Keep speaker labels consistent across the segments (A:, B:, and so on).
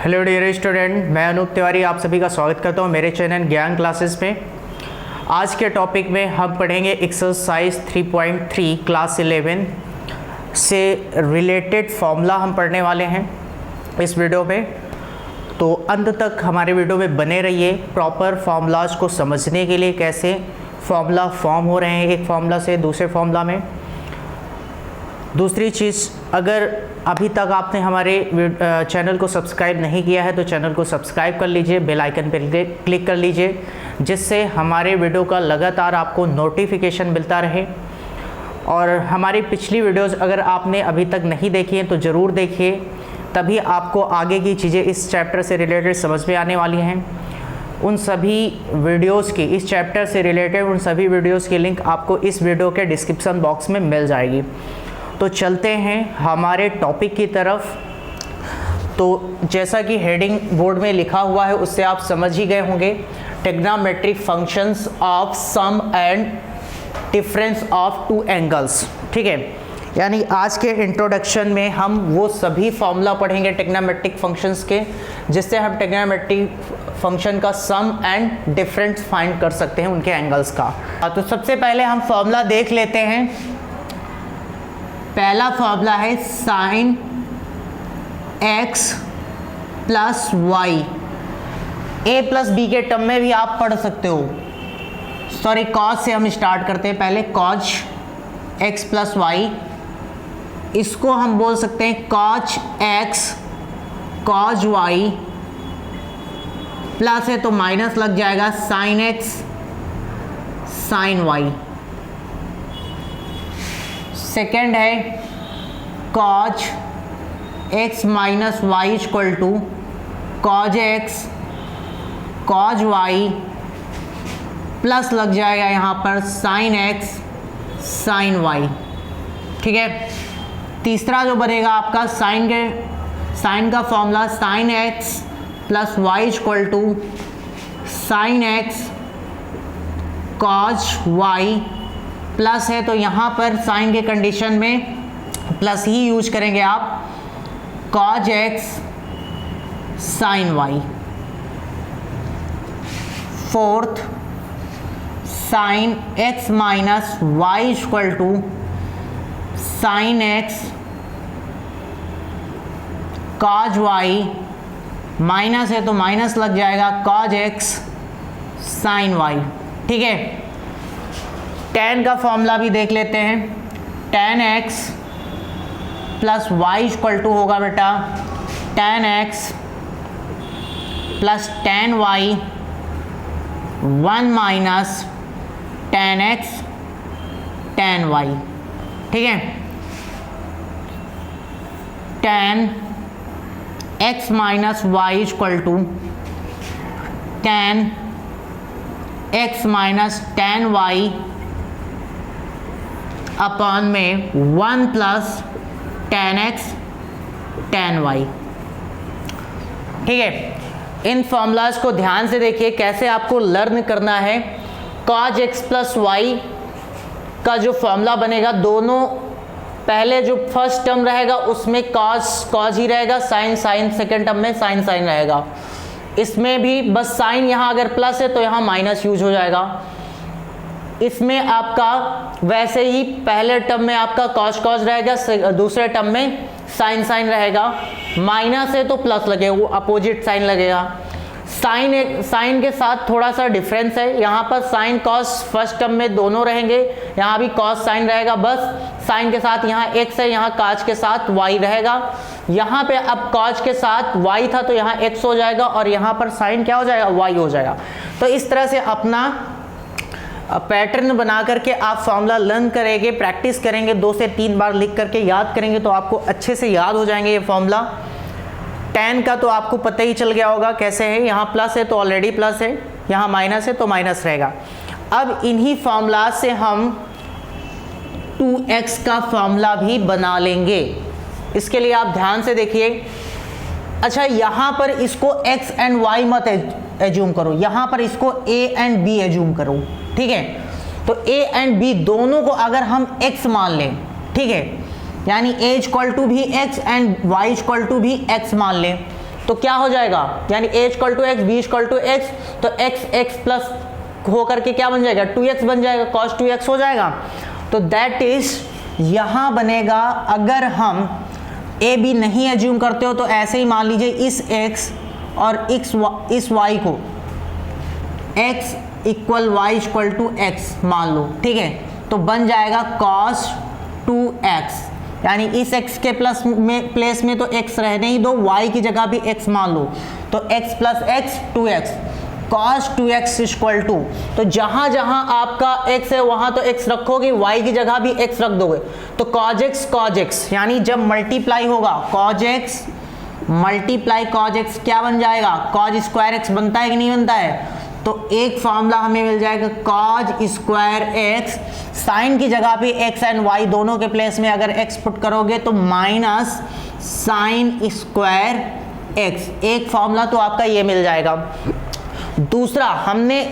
A: Hello dear student, मैं अनूप तिवारी आप सभी का स्वागत करता हूं मेरे चैनल ज्ञान क्लासेस में। आज के टॉपिक में हम पढ़ेंगे एक्सरसाइज 3.3 क्लास 11 से रिलेटेड फॉर्मूला हम पढ़ने वाले हैं इस वीडियो में। तो अंत तक हमारे वीडियो में बने रहिए प्रॉपर फार्मूलाज को समझने के लिए, कैसे फार्मूला फॉर्म हो रहे हैं एक फार्मूला से दूसरे फार्मूला में। दूसरी चीज़, अगर अभी तक आपने हमारे चैनल को सब्सक्राइब नहीं किया है तो चैनल को सब्सक्राइब कर लीजिए, बेल आइकन पर क्लिक कर लीजिए, जिससे हमारे वीडियो का लगातार आपको नोटिफिकेशन मिलता रहे। और हमारी पिछली वीडियोस अगर आपने अभी तक नहीं देखी हैं तो ज़रूर देखिए, तभी आपको आगे की चीज़ें इस चैप्टर से रिलेटेड समझ में आने वाली हैं। उन सभी वीडियोस की, इस चैप्टर से रिलेटेड उन सभी वीडियोस की लिंक आपको इस वीडियो के डिस्क्रिप्शन बॉक्स में मिल जाएगी। तो चलते हैं हमारे टॉपिक की तरफ। तो जैसा कि हेडिंग बोर्ड में लिखा हुआ है उससे आप समझ ही गए होंगे, trigonometric functions of sum and difference of two angles. ठीक है, यानी आज के इंट्रोडक्शन में हम वो सभी फॉर्मूला पढ़ेंगे ट्रिग्नोमेट्रिक फंक्शंस के, जिससे हम ट्रिग्नोमेट्रिक फंक्शन का सम एंड डिफरेंस फाइंड कर सकते हैं उनके एंगल्स का। तो सबसे पहले हम फॉर्मूला देख लेते हैं। पहला फॉर्मूला है साइन x प्लस वाई। ए प्लस बी के टर्म में भी आप पढ़ सकते हो। सॉरी, कॉज से हम स्टार्ट करते हैं पहले। कॉज x प्लस वाई, इसको हम बोल सकते हैं cos x cos y, plus है तो माइनस लग जाएगा sine x sine y। Second है cos x minus y equal to cos x cos y, plus लग जाएगा यहाँ पर साइन x साइन y। ठीक है, तीसरा जो बनेगा आपका साइन का formula sine x plus y equal to sine x cos y, plus है तो यहाँ पर साइन के कंडीशन में प्लस ही यूज करेंगे आप, cos x sine y। Fourth, sine x minus y equal to sine x cos y, minus है तो माइनस लग जाएगा कॉज x साइन y। ठीक है, tan का फॉर्मूला भी देख लेते हैं। tan x plus y equal to होगा बेटा tan x plus tan y 1 minus tan x tan y। ठीक है, tan x minus y equal to tan x minus tan y upon में 1 plus tan x tan y। ठीक है, इन formulas को ध्यान से देखिए कैसे आपको लर्न करना है। cos x प्लस वाई का जो फॉर्मूला बनेगा, दोनों पहले जो फर्स्ट टर्म रहेगा उसमें cos ही रहेगा, साइन सेकेंड टर्म में साइन रहेगा। इसमें भी बस साइन यहाँ अगर प्लस है तो यहाँ माइनस यूज हो जाएगा। इसमें आपका वैसे ही पहले टर्म में आपका cos रहेगा, दूसरे टर्म में साइन रहेगा। माइनस है तो प्लस लगेगा, वो अपोजिट साइन लगेगा। साइन के साथ थोड़ा सा डिफरेंस है, यहाँ पर साइन कॉस फर्स्ट टर्म में दोनों रहेंगे, यहाँ भी कॉस साइन रहेगा। बस साइन के साथ यहाँ x है, यहाँ कॉस के साथ y रहेगा। यहाँ पे अब कॉस के साथ y था तो यहाँ x हो जाएगा और यहाँ पर साइन क्या हो जाएगा, y हो जाएगा। तो इस तरह से अपना पैटर्न बना करके आप फॉर्मूला लर्न करेंगे, प्रैक्टिस करेंगे, 2 से 3 बार लिख करके याद करेंगे तो आपको अच्छे से याद हो जाएंगे ये फॉर्मूला। tan का तो आपको पता ही चल गया होगा कैसे है, यहाँ प्लस है तो ऑलरेडी प्लस है, यहाँ माइनस है तो माइनस रहेगा। अब इन्हीं फॉर्मूला से हम 2x का फॉर्मूला भी बना लेंगे। इसके लिए आप ध्यान से देखिए। अच्छा, यहाँ पर इसको x एंड y मत एज्यूम करो, यहाँ पर इसको a एंड b एज्यूम करो। ठीक है, तो a एंड b दोनों को अगर हम x मान लें, ठीक है, यानी a इक्वल टू भी x and y equal to भी x मान लें, तो क्या हो जाएगा, यानी a equal to x, b equal to x, तो x प्लस होकर के क्या बन जाएगा 2x बन जाएगा, cos 2x हो जाएगा। तो दैट इज यहां बनेगा, अगर हम a b नहीं एज्यूम करते हो तो ऐसे ही मान लीजिए इस x और इस y को x equal y equal to x मान लो, ठीक है, तो बन जाएगा cos 2x, यानी इस x के प्लेस में तो x रहने ही दो, y की जगह भी x मान लो, तो x plus x 2x, cos 2x equal to, तो जहां जहां आपका x है वहां तो x रखोगे, y की जगह भी x रख दोगे, तो cos x, यानी जब मल्टीप्लाई होगा cos x multiply cos x क्या बन जाएगा, cos स्क्वायर x बनता है कि नहीं बनता है, तो एक फॉर्मूला हमें मिल जाएगा cos स्क्वायर x, साइन की जगह पे x एंड y दोनों के प्लेस में अगर x पुट करोगे तो माइनस साइन स्क्वायर x, एक फॉर्मूला तो आपका ये मिल जाएगा। दूसरा हमने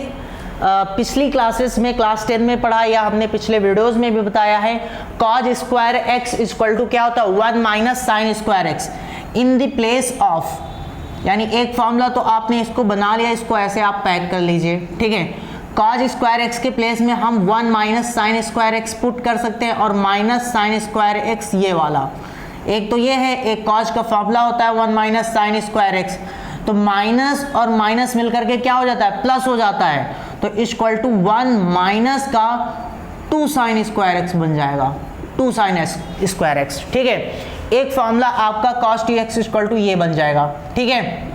A: पिछली क्लासेस में क्लास 10 में पढ़ा या हमने पिछले वीडियोस में भी बताया है, cos square x equal to क्या होता है 1 minus sine square x in the place of, यानी एक फॉर्मूला तो आपने इसको बना लिया, इसको ऐसे आप पैक कर लीजिए, ठीक है, cos स्क्वायर x के प्लेस में हम 1 minus sine square x put कर सकते हैं और माइनस साइन स्क्वायर x ये वाला, एक तो ये है, एक cos का फॉर्मूला होता है 1 माइनस साइन स्क्वायर x, तो माइनस और माइनस मिलकर के क्या हो जाता है प्लस हो जाता है, तो इक्वल टू 1 माइनस का 2 साइन स्क्वायर x बन जाएगा, 2 साइन स्क्वायर x, ठीक है, एक फॉर्मूला आपका cos 2x इक्वल टू ये बन जाएगा, ठीक है।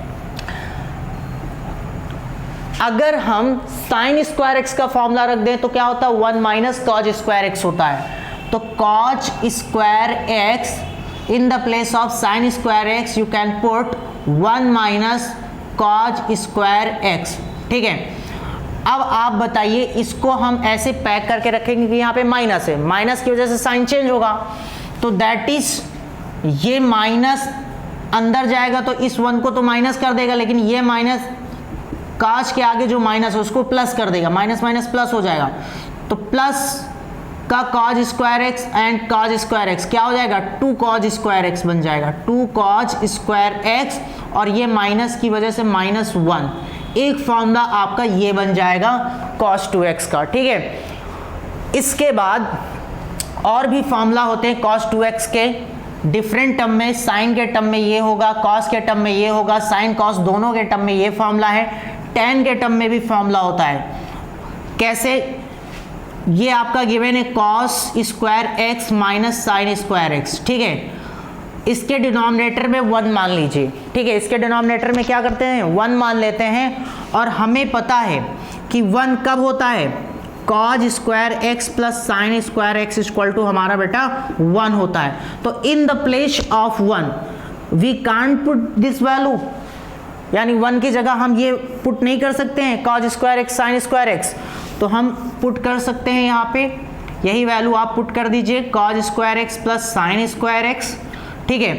A: अगर हम साइन स्क्वायर x का फॉर्मूला रख दें तो क्या होता है 1 माइनस cos स्क्वायर x होता है, तो cos square x in the place of sine square x you can put 1 minus cos square x, ठीक है। अब आप बताइए इसको हम ऐसे पैक करके रखेंगे कि यहाँ पे माइनस है, माइनस की वजह से साइन चेंज होगा, तो दैट इज ये माइनस अंदर जाएगा तो इस 1 को तो माइनस कर देगा, लेकिन ये माइनस काश के आगे जो माइनस है उसको प्लस कर देगा, माइनस माइनस प्लस हो जाएगा, तो प्लस का cos square x and cos square x क्या हो जाएगा 2 cos स्क्वायर एक्स बन जाएगा, 2 cos स्क्वायर एक्स, और ये माइनस की वजह से -1, एक फॉर्मूला आपका ये बन जाएगा cos 2x का, ठीक है। इसके बाद और भी फॉर्मूला होते हैं cos 2x के डिफरेंट टर्म में, साइन के टर्म में ये होगा, कॉस के टर्म में ये होगा, साइन कॉस दोनों के टर्म में ये फॉर्मूला है, tan के टर्म में भी फॉर्मूला होता है। कैसे, ये आपका गिवन है cos square x minus sine square x, ठीक है, इसके डिनोमिनेटर में 1 मान लीजिए, ठीक है, इसके डिनोमिनेटर में क्या करते हैं 1 मान लेते हैं, और हमें पता है कि 1 कब होता है cos square x plus sine square x equal to हमारा बेटा 1 होता है, तो in the place of 1 we can't put this value, यानी 1 की जगह हम ये पुट नहीं कर सकते हैं cos square x sign square x, तो हम पुट कर सकते हैं यहाँ पे यही वैल्यू आप पुट कर दीजिए cos square x plus sine square x, ठीक है।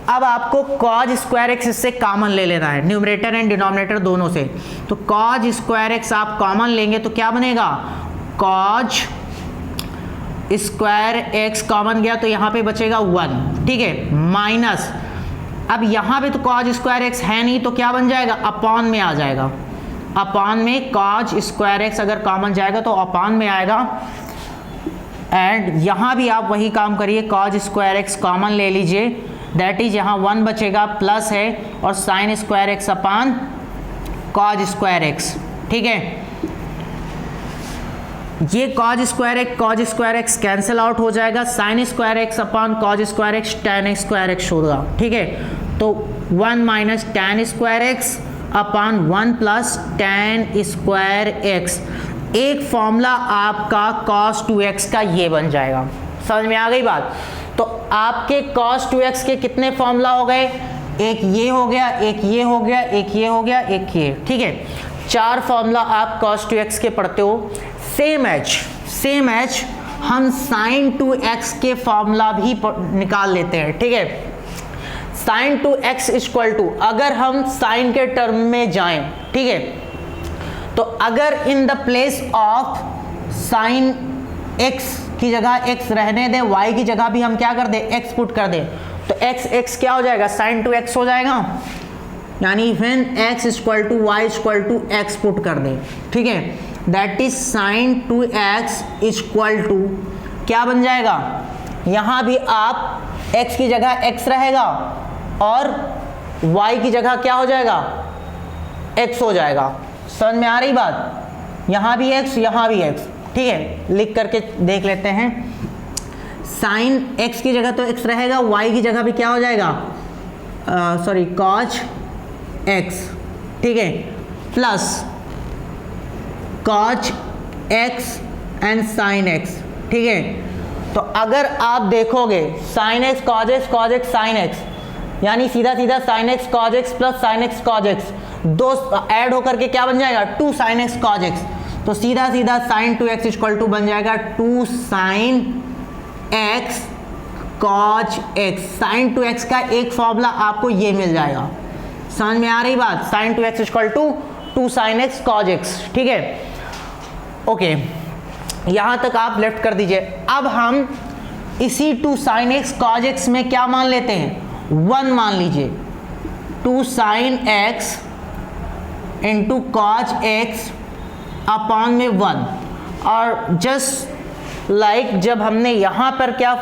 A: अब आपको cos स्क्वायर x इससे कॉमन ले लेना है, न्यूमरेटर एंड डिनोमिनेटर दोनों से, तो cos स्क्वायर x आप कॉमन लेंगे तो क्या बनेगा cos स्क्वायर x कॉमन गया तो यहाँ पे बचेगा 1, ठीक है, माइनस, अब यहाँ पे तो cos स्क्वायर x है नहीं तो क्या बन जाएगा अपॉन में आ जाएगा, अपॉन में cos स्क्वायर x अगर कॉमन जाएगा तो अपॉन में आएगा, एंड यहाँ भी आप वही काम करिए cos स्क्वायर x कॉमन ले लीजिए, दैट इज यहाँ 1 बचेगा, प्लस है और sign square x upon cos square x, ठीक है। ये cos square x cancel out हो जाएगा, sign square x upon cos square x tan square x होगा, ठीक है, तो 1 minus tan square x upon 1 plus tan square x, एक फॉर्मूला आपका cos 2x का ये बन जाएगा। समझ में आ गई बात? तो आपके cos 2x के कितने फॉर्मूला हो गए, एक ये हो गया, एक ये हो गया, एक ये हो गया, एक ये, ठीक है, 4 फॉर्मूला आप cos 2x के पढ़ते हो। सेम एज हम sin 2x के फॉर्मूला भी निकाल लेते हैं, ठीक है। sin 2x इक्वल टू, अगर हम sin के टर्म में जाएं, ठीक है, तो अगर इन the place of sin x की जगह x रहने दें, y की जगह भी हम क्या कर दें x पुट कर दें, तो x क्या हो जाएगा sin 2x हो जाएगा, यानी when x equal to y equal to x put कर दें, ठीक है, that is sine 2x equal to क्या बन जाएगा, यहाँ भी आप x की जगह x रहेगा और y की जगह क्या हो जाएगा, x हो जाएगा। समझ में आ रही बात, यहाँ भी x यहाँ भी x, ठीक है, लिख करके देख लेते हैं। साइन x की जगह तो x रहेगा, y की जगह भी क्या हो जाएगा, सॉरी कॉज x, ठीक है, plus cos x and sine x, ठीक है। तो अगर आप देखोगे sine x cos x sine x, यानी सीधा सीधा sine x cos x plus sine x cos x दो ऐड होकर के क्या बन जाएगा, 2 साइन x कॉज x। तो सीधा सीधा साइन 2x इक्वल टू बन जाएगा 2 sine x cos x। Sine 2x का एक फॉर्मूला आपको ये मिल जाएगा। समझ में आ रही बात, sine 2x equal to 2 sine x cos x, ठीक है, ओके, यहां तक आप लेफ्ट कर दीजिए। अब हम इसी 2 साइन x कॉज x में क्या मान लेते हैं, 1 मान लीजिए, 2 sine x into cos x upon में 1। और जस्ट लाइक जब हमने यहाँ पर क्या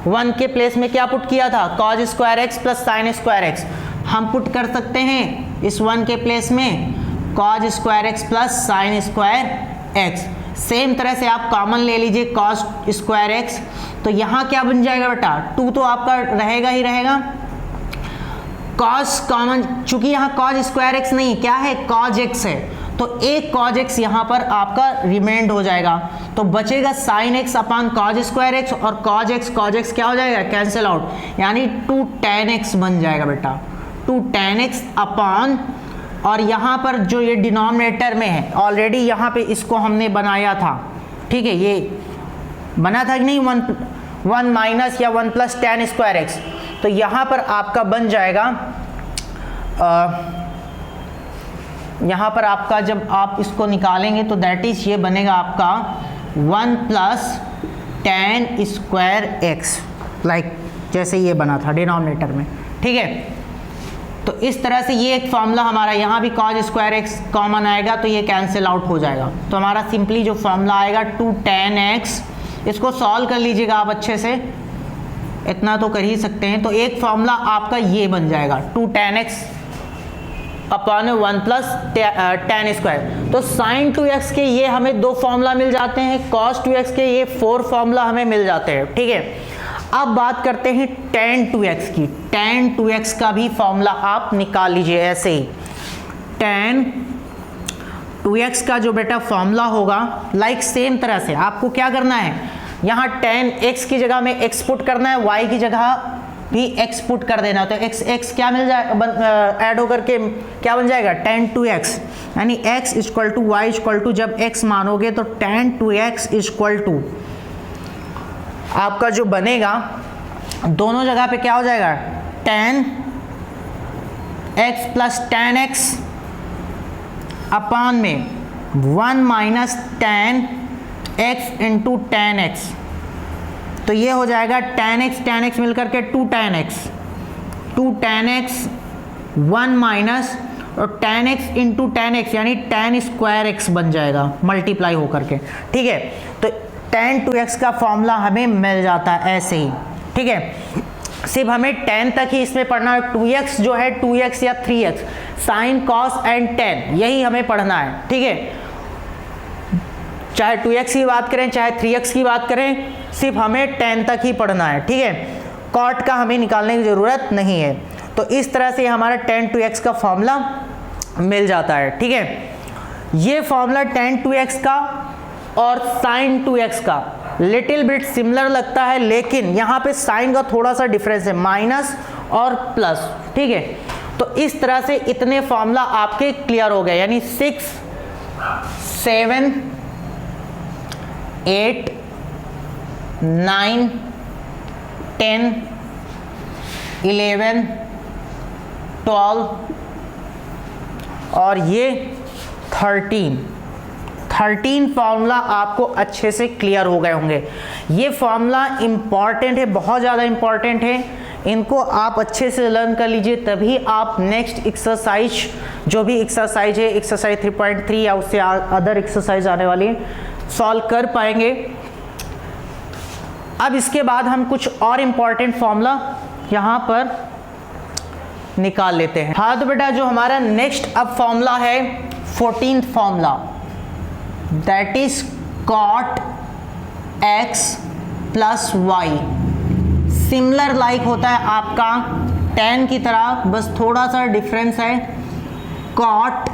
A: 1 के प्लेस में क्या पुट किया था, cause square x plus sine square x, हम पुट कर सकते हैं इस 1 के प्लेस में cause square x plus sine square x। Same तरह से आप कॉमन ले लीजिए कॉस स्क्वायर x, तो यहाँ क्या बन जाएगा बेटा, 2 तो आपका रहेगा ही रहेगा, कॉस कॉमन, चूंकि यहाँ कॉज स्क्वायर x नहीं, क्या है, कॉज x है, तो एक कॉज x यहाँ पर आपका रिमेंड हो जाएगा, तो बचेगा sine x upon cos square x, और कॉज x क्या हो जाएगा, कैंसिल आउट, यानी 2 tan x बन जाएगा बेटा, 2 tan x अपॉन, और यहाँ पर जो ये डिनोमिनेटर में है ऑलरेडी यहाँ पे इसको हमने बनाया था, ठीक है, ये बना था कि नहीं, 1 माइनस या 1 प्लस tan स्क्वायर x, तो यहाँ पर आपका बन जाएगा, यहाँ पर आपका जब आप इसको निकालेंगे तो दैट इज ये बनेगा आपका 1 plus tan square x, like जैसे ये बना था डिनोमिनेटर में, ठीक है। तो इस तरह से ये एक फॉर्मूला हमारा, यहाँ भी कॉज स्क्वायर x कॉमन आएगा तो ये कैंसिल आउट हो जाएगा, तो हमारा सिंपली जो फॉर्मूला आएगा 2 tan x, इसको सॉल्व कर लीजिएगा आप अच्छे से, इतना तो कर ही सकते हैं। तो एक फॉर्मूला आपका ये बन जाएगा 2 tan x upon 1 plus tan square. तो साइन 2x के ये हमें 2 फॉर्मूला मिल जाते हैं, कॉस 2x के ये 4 फॉर्मूला हमें मिल जाते हैं, ठीक है। अब बात करते हैं tan 2x की। tan 2x का भी फॉर्मूला आप निकाल लीजिए ऐसे ही। tan 2x का जो बेटा फॉर्मूला होगा, लाइक सेम तरह से आपको क्या करना है, यहाँ tan x की जगह में x पुट करना है, y की जगह भी x पुट कर देना, तो x क्या मिल जाएगा, ऐड होकर के क्या बन जाएगा, tan 2x, यानी x equal to y equal to, जब x मानोगे तो tan 2x इक्वल टू आपका जो बनेगा, दोनों जगह पे क्या हो जाएगा, tan x plus tan x upon में 1 minus tan x into tan x, तो ये हो जाएगा tan x मिलकर के 2 tan x 1 माइनस और tan x into tan x, यानी tan स्क्वायर x बन जाएगा मल्टीप्लाई होकर के, ठीक है। तो tan 2x का फॉर्मूला हमें मिल जाता है ऐसे ही, ठीक है। सिर्फ हमें tan तक ही इसमें पढ़ना है, 2x जो है 2x या 3x, sine cos and tan, यही हमें पढ़ना है, ठीक है। चाहे 2x की बात करें चाहे 3x की बात करें, सिर्फ हमें tan तक ही पढ़ना है, ठीक है। कॉट का हमें निकालने की ज़रूरत नहीं है। तो इस तरह से हमारा tan 2x का फॉर्मूला मिल जाता है, ठीक है। ये फॉर्मूला tan 2x का और sin 2x का लिटिल बिट सिमिलर लगता है, लेकिन यहाँ पे साइन का थोड़ा सा डिफरेंस है, माइनस और प्लस, ठीक है। तो इस तरह से इतने फॉर्मूला आपके क्लियर हो गए, यानी 6, 7, 8, 9, 10, 11, 12 और ये 13 फार्मूला आपको अच्छे से क्लियर हो गए होंगे। ये फार्मूला इंपॉर्टेंट है, बहुत ज़्यादा इंपॉर्टेंट है। इनको आप अच्छे से लर्न कर लीजिए, तभी आप नेक्स्ट एक्सरसाइज, जो भी एक्सरसाइज है, एक्सरसाइज 3.3 या उससे अदर एक्सरसाइज आने वाली है, सॉल्व कर पाएंगे। अब इसके बाद हम कुछ और इम्पॉर्टेंट फॉर्मूला यहाँ पर निकाल लेते हैं। हाँ तो बेटा जो हमारा नेक्स्ट अब फॉर्मूला है 14th formula, that is cot x plus y. Similar like होता है आपका tan की तरह, बस थोड़ा सा डिफरेंस है। cot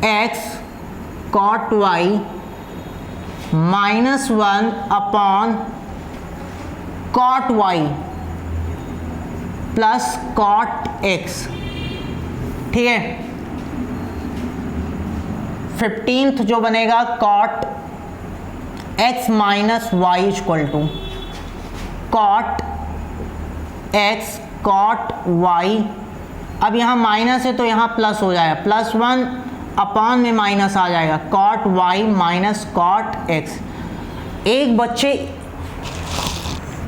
A: x cot y -1 upon cot y plus cot x, ठीक है। 15th जो बनेगा cot x minus y equal to cot x cot y। अब यहाँ माइनस है तो यहाँ प्लस हो जाएगा, +1 अपॉन में माइनस आ जाएगा, cot y minus cot x।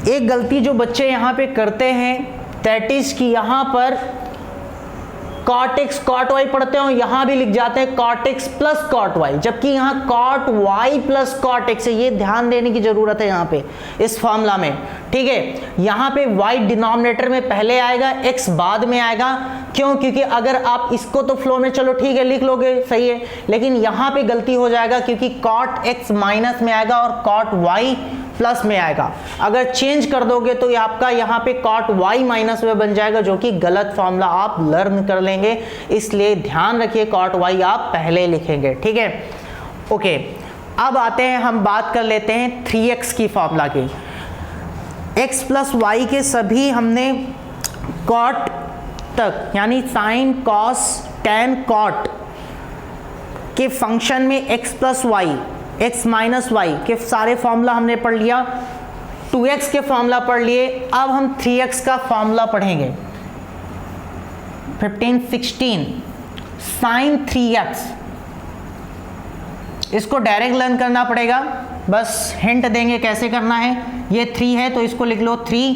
A: एक गलती जो बच्चे यहाँ पे करते हैं दैट इज कि यहाँ पर cot x cot y पढ़ते हो, यहाँ भी लिख जाते हैं cot x plus cot y, जबकि यहाँ cot y plus cot x है। ये ध्यान देने की जरूरत है यहाँ पे इस फॉर्मूला में, ठीक है। यहाँ पे y डिनोमिनेटर में पहले आएगा, x बाद में आएगा। क्यों? क्योंकि अगर आप इसको तो फ्लो में चलो ठीक है लिख लोगे, सही है, लेकिन यहाँ पे गलती हो जाएगा क्योंकि cot x माइनस में आएगा और cot y प्लस में आएगा। अगर चेंज कर दोगे तो ये आपका यहाँ पे cot y माइनस में बन जाएगा, जो कि गलत फॉर्मूला आप लर्न कर लेंगे। इसलिए ध्यान रखिए cot y आप पहले लिखेंगे, ठीक है। ओके, अब आते हैं, हम बात कर लेते हैं 3x की फॉर्मूला की। x प्लस वाई के सभी हमने cot तक यानी sin cos tan cot के फंक्शन में x plus y x minus y के सारे फॉर्मूला हमने पढ़ लिया। 2x के फॉर्मूला पढ़ लिए। अब हम 3x का फॉर्मूला पढ़ेंगे। 15 16 sin 3x, इसको डायरेक्ट लर्न करना पड़ेगा, बस हिंट देंगे कैसे करना है। ये 3 है तो इसको लिख लो 3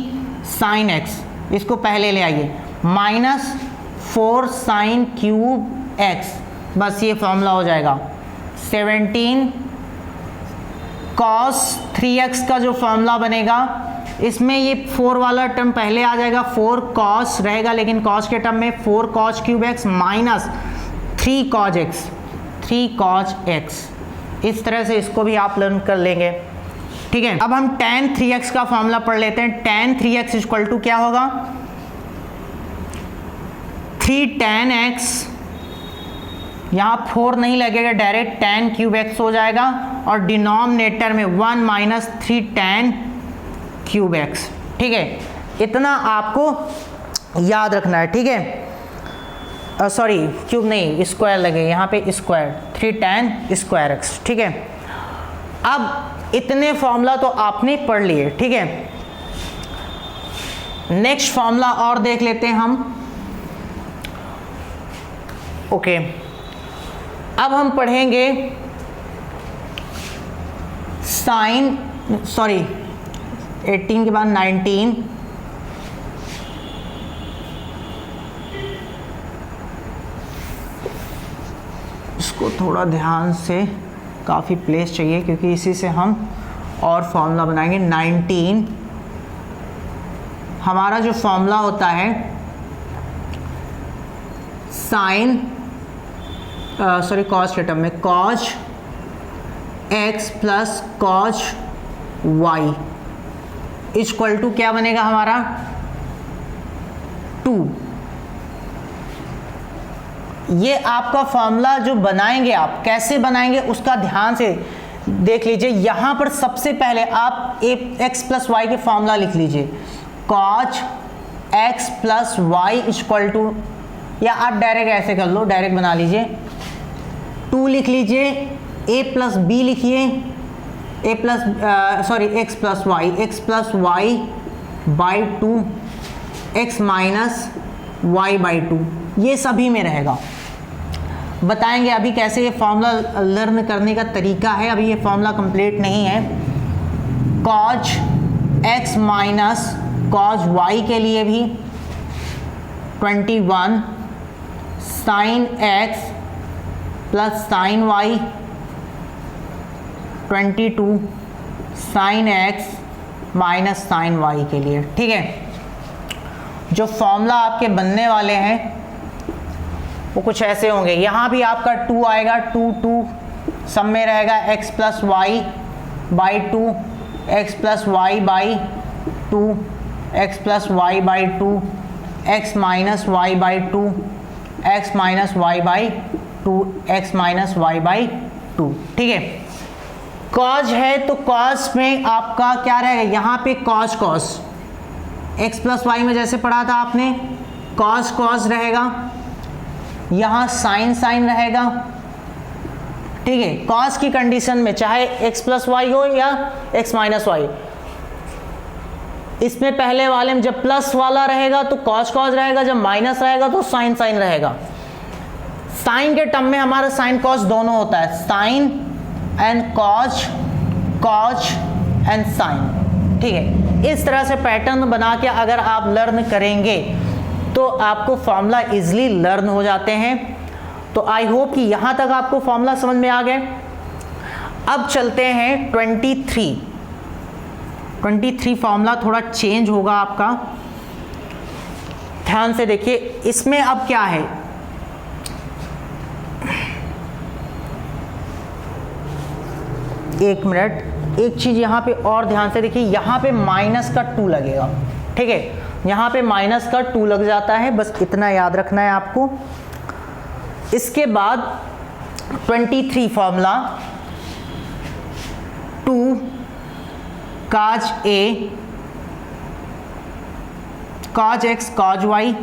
A: sin x, इसको पहले ले आइए, -4 sin क्यूब x, बस ये फॉर्मूला हो जाएगा। 17 cos 3x का जो फॉर्मूला बनेगा, इसमें ये 4 वाला टर्म पहले आ जाएगा, 4 cos रहेगा, लेकिन cos के टर्म में 4 cos cube x minus 3 cos x, 3 cos x। इस तरह से इसको भी आप लर्न कर लेंगे, ठीक है। अब हम tan 3x का फॉर्मूला पढ़ लेते हैं। tan 3x इक्वल टू क्या होगा, 3 tan x, यहाँ 4 नहीं लगेगा, डायरेक्ट tan क्यूब x हो जाएगा, और डिनोमिनेटर में 1 माइनस 3 tan क्यूब x, ठीक है। इतना आपको याद रखना है, ठीक है। सॉरी क्यूब नहीं, स्क्वायर लगे यहाँ पे, स्क्वायर 3 tan स्क्वायर x, ठीक है। अब इतने फॉर्मूला तो आपने पढ़ लिए, ठीक है। नेक्स्ट फॉर्मूला और देख लेते हैं हम। ओके, अब हम पढ़ेंगे साइन, सॉरी 18 के बाद 19, इसको थोड़ा ध्यान से, काफ़ी प्लेस चाहिए क्योंकि इसी से हम और फॉर्मूला बनाएंगे। 19 हमारा जो फॉर्मूला होता है साइन, सॉरी कॉस के टर्म में, cos x plus cos y equal to क्या बनेगा हमारा, 2। ये आपका फॉर्मूला जो बनाएंगे, आप कैसे बनाएंगे उसका ध्यान से देख लीजिए। यहां पर सबसे पहले आप x प्लस वाई के फॉर्मूला लिख लीजिए, cos x plus y equal to, या आप डायरेक्ट ऐसे कर लो, डायरेक्ट बना लीजिए, 2 लिख लीजिए, a प्लस बी लिखिए, a plus sorry x plus y, x plus y by 2, x minus y by 2, ये सभी में रहेगा। बताएंगे अभी कैसे ये फॉर्मूला लर्न करने का तरीका है, अभी ये फॉर्मूला कंप्लीट नहीं है। cos x minus cos y के लिए भी 21 sine x plus sine y, 22 sine x minus sine y के लिए। ठीक है, जो फॉर्मूला आपके बनने वाले हैं वो कुछ ऐसे होंगे। यहाँ भी आपका 2 आएगा, 2 सब में रहेगा x plus y by 2, x plus y by 2, x plus y by 2, x minus y by 2, x minus y by 2, x minus y by 2। ठीक है, कॉज है तो कॉज में आपका क्या रहेगा, यहाँ पे cos cos, x plus y में जैसे पढ़ा था आपने, कॉस कॉस रहेगा, यहाँ साइन साइन रहेगा। ठीक है, कॉस की कंडीशन में चाहे एक्स प्लस वाई हो या एक्स माइनस वाई, इसमें पहले वाले में जब प्लस वाला रहेगा तो कॉस कॉस रहेगा, जब माइनस रहेगा तो साइन साइन रहेगा। साइन के टर्म में हमारा साइन कॉस दोनों होता है, sine and cos, cos and sine. ठीक है, इस तरह से पैटर्न बना के अगर आप लर्न करेंगे तो आपको फॉर्मूला इजीली लर्न हो जाते हैं। तो आई होप कि यहाँ तक आपको फॉर्मूला समझ में आ गए। अब चलते हैं 23 फॉर्मूला थोड़ा चेंज होगा आपका, ध्यान से देखिए। इसमें अब क्या है, एक मिनट, एक चीज यहाँ पे और ध्यान से देखिए, यहाँ पे माइनस का 2 लगेगा। ठीक है, यहाँ पे माइनस का 2 लग जाता है, बस इतना याद रखना है आपको। इसके बाद 23 formula 2 cos a cos x cos y,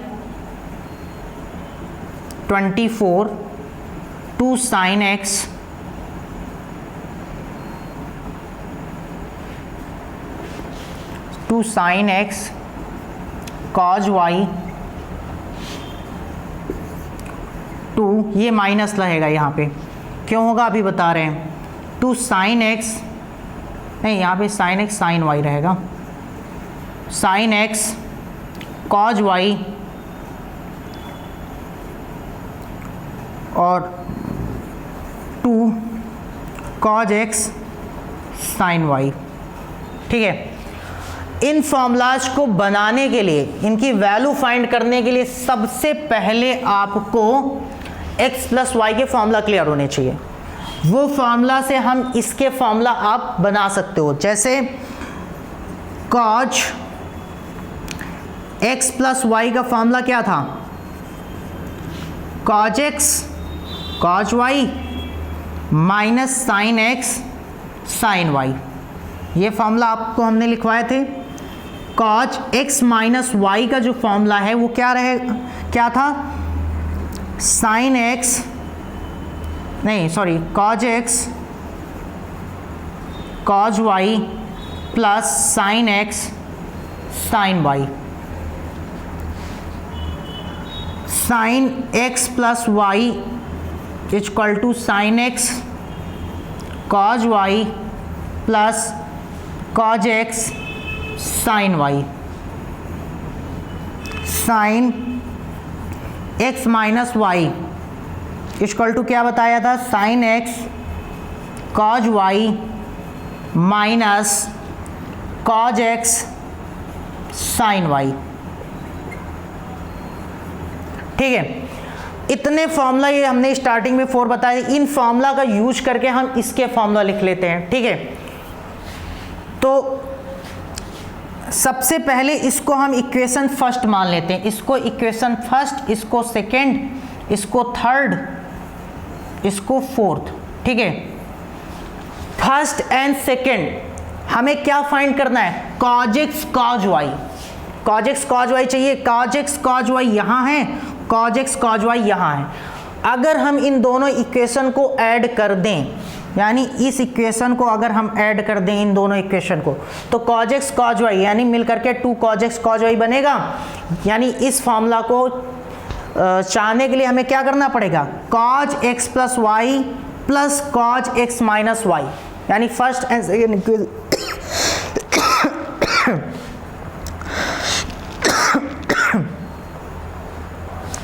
A: 24 2 sine x 2 sine x cos y, 2 ये माइनस लगेगा यहाँ पे, क्यों होगा अभी बता रहे हैं। 2 साइन एक्स, नहीं यहाँ पे साइन एक्स साइन वाई रहेगा, साइन एक्स कॉज वाई और 2 कॉज एक्स साइन वाई। ठीक है, इन फॉर्मूलाज को बनाने के लिए, इनकी वैल्यू फाइंड करने के लिए सबसे पहले आपको x प्लस वाई के फॉर्मूला क्लियर होने चाहिए। वो फॉर्मूला से हम इसके फॉर्मूला आप बना सकते हो, जैसे कॉज x प्लस वाई का फॉर्मूला क्या था, cos x cos y minus sine x sine y। ये फॉर्मूला आपको हमने लिखवाए थे। कॉज x माइनस वाई का जो फॉर्मूला है वो क्या रहेगा, क्या था, साइन x, नहीं sorry, cos x cos y plus sine x sine y। Sine x plus y equal to sine x cos y plus cos x sine y। Sine x minus y equal to क्या बताया था, sine x cos y minus cos x sine y। ठीक है, इतने formula ये हमने starting में 4 बताए, इन फॉर्मूला का यूज करके हम इसके फॉर्मूला लिख लेते हैं। ठीक है, तो सबसे पहले इसको हम इक्वेशन फर्स्ट मान लेते हैं, इसको इक्वेशन फर्स्ट, इसको सेकंड, इसको थर्ड, इसको फोर्थ। ठीक है, फर्स्ट एंड सेकंड हमें क्या फाइंड करना है, cos x cos y, cos x cos y चाहिए, कॉज एक्स कॉज वाई यहाँ है, कॉज एक्स कॉज वाई यहाँ है। अगर हम इन दोनों इक्वेशन को ऐड कर दें, यानी इस इक्वेशन को अगर हम ऐड कर दें इन दोनों इक्वेशन को, तो कॉज एक्स कॉज वाई यानी मिल करके 2 कॉज एक्स कॉज वाई बनेगा। यानी इस फॉर्मूला को चाहने के लिए हमें क्या करना पड़ेगा, cos x plus y plus cos x minus y, यानी फर्स्ट एंड सेकेंड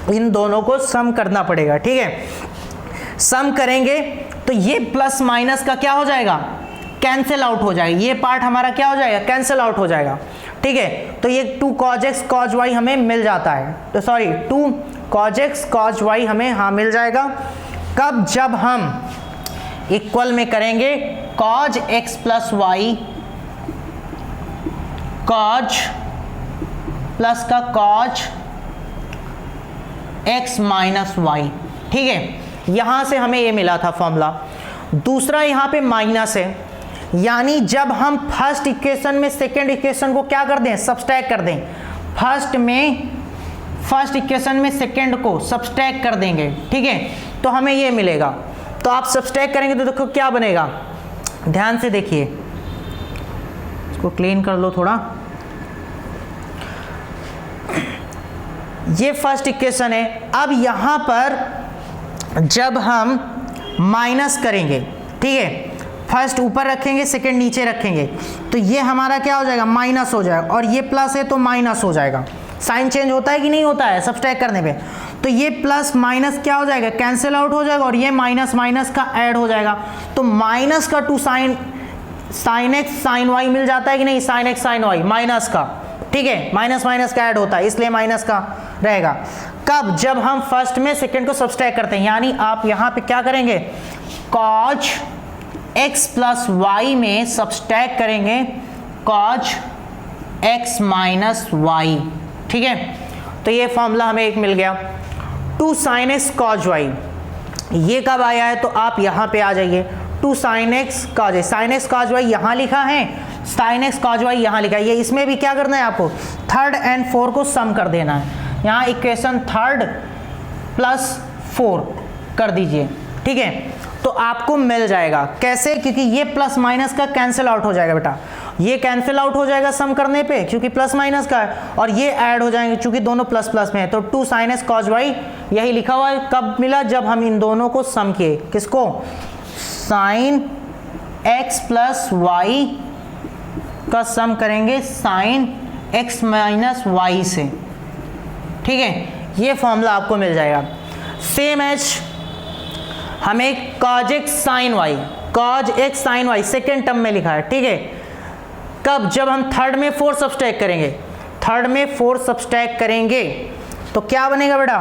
A: इन दोनों को सम करना पड़ेगा, ठीक है। सम करेंगे तो ये प्लस माइनस का क्या हो जाएगा, कैंसिल आउट हो जाएगा, ये पार्ट हमारा क्या हो जाएगा, कैंसिल आउट हो जाएगा, ठीक है। तो ये 2 cos x cos y हमें मिल जाता है, तो sorry 2 cos x cos y हमें हाँ मिल जाएगा। कब, जब हम इक्वल में करेंगे cos x plus y, cos plus का cos x माइनस y, ठीक है। यहां से हमें ये मिला था फॉर्मूला। दूसरा यहां पे माइनस है, यानी जब हम फर्स्ट इक्वेशन में सेकेंड इक्वेशन को क्या कर दें, सब्सट्रैक्ट कर दें। फर्स्ट इक्वेशन में सेकेंड को सब्सट्रैक्ट कर देंगे, ठीक है, तो हमें ये मिलेगा। तो आप सब्सट्रैक्ट करेंगे तो देखो क्या बनेगा, ध्यान से देखिए, इसको क्लीन कर लो थोड़ा। ये फर्स्ट इक्वेशन है। अब यहां पर जब हम माइनस करेंगे, ठीक है, फर्स्ट ऊपर रखेंगे सेकंड नीचे रखेंगे, तो ये हमारा क्या हो जाएगा, माइनस हो जाएगा, और ये प्लस है तो माइनस हो जाएगा। साइन चेंज होता है कि नहीं होता है सब्सट्रैक्ट करने पे, तो ये प्लस माइनस क्या हो जाएगा, कैंसिल आउट हो जाएगा, और ये माइनस माइनस का ऐड हो जाएगा। तो माइनस का 2 साइन एक्स साइन वाई मिल जाता है कि नहीं, sine x sine y minus का, ठीक है, माइनस माइनस का ऐड होता है इसलिए माइनस का रहेगा। कब, जब हम फर्स्ट में सेकंड को सब्सट्रैक्ट करते हैं, यानी आप यहां पे क्या करेंगे, cos x प्लस वाई में सब्सट्रैक्ट करेंगे cos x माइनस वाई, ठीक है। तो ये फॉर्मूला हमें एक मिल गया। 2 sin x cos y, ये कब आया है, तो आप यहां पे आ जाइए, 2 sin x cos y, sin x cos y यहां लिखा है, sin x cos y यहां लिखा है। ये इसमें भी क्या करना है आपको, 3rd and 4 को सम कर देना है। यहाँ इक्वेशन 3rd प्लस 4 कर दीजिए, ठीक है, तो आपको मिल जाएगा। कैसे, क्योंकि ये प्लस माइनस का कैंसिल आउट हो जाएगा बेटा, ये कैंसिल आउट हो जाएगा सम करने पे क्योंकि प्लस माइनस का है, और ये ऐड हो जाएंगे क्योंकि दोनों प्लस प्लस में है। तो 2 sin x cos y यही लिखा हुआ है। कब मिला, जब हम इन दोनों को सम किए, किसको, sin x प्लस y का सम करेंगे sin x माइनस y से, ठीक है, ये फॉर्मूला आपको मिल जाएगा। सेम एज हमें cos x sin y second term में लिखा है, ठीक है। कब, जब हम थर्ड में 4 सब्सट्रैक्ट करेंगे, थर्ड में 4 सब्सट्रैक्ट करेंगे तो क्या बनेगा बेटा,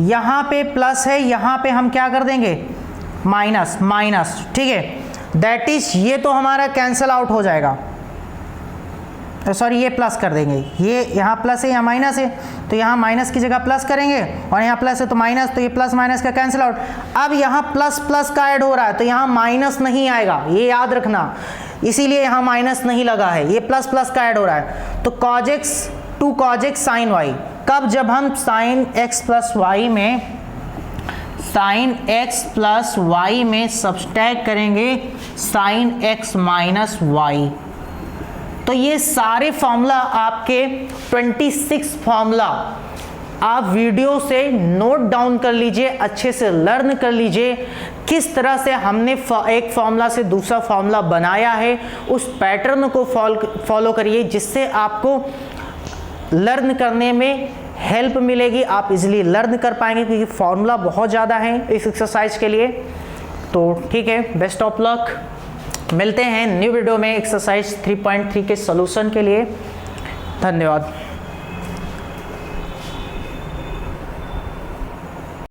A: यहां पे प्लस है, यहां पे हम क्या कर देंगे, माइनस माइनस, ठीक है, दैट इज ये तो हमारा कैंसिल आउट हो जाएगा, सॉरी ये प्लस कर देंगे, ये यहाँ प्लस है यहाँ माइनस है, तो यहाँ माइनस की जगह प्लस करेंगे, और यहाँ प्लस है तो माइनस, तो ये प्लस माइनस का कैंसिल आउट। अब यहाँ प्लस प्लस का ऐड हो रहा है तो यहाँ माइनस नहीं आएगा, ये याद रखना, इसीलिए यहाँ माइनस नहीं लगा है, ये प्लस प्लस का ऐड हो रहा है। तो cos x 2 cos x sin y, कब, जब हम sin x प्लस y में sin x प्लस y में सब्सट्रैक्ट करेंगे sin x माइनस y। तो ये सारे फॉर्मूला आपके 26 फॉर्मूला आप वीडियो से नोट डाउन कर लीजिए, अच्छे से लर्न कर लीजिए किस तरह से हमने एक फॉर्मूला से दूसरा फॉर्मूला बनाया है, उस पैटर्न को फॉलो करिए जिससे आपको लर्न करने में हेल्प मिलेगी, आप इजीली लर्न कर पाएंगे क्योंकि फॉर्मूला बहुत ज़्यादा है इस एक्सरसाइज के लिए। तो ठीक है, बेस्ट ऑफ लक, मिलते हैं न्यू वीडियो में एक्सरसाइज 3.3 के सॉल्यूशन के लिए। धन्यवाद।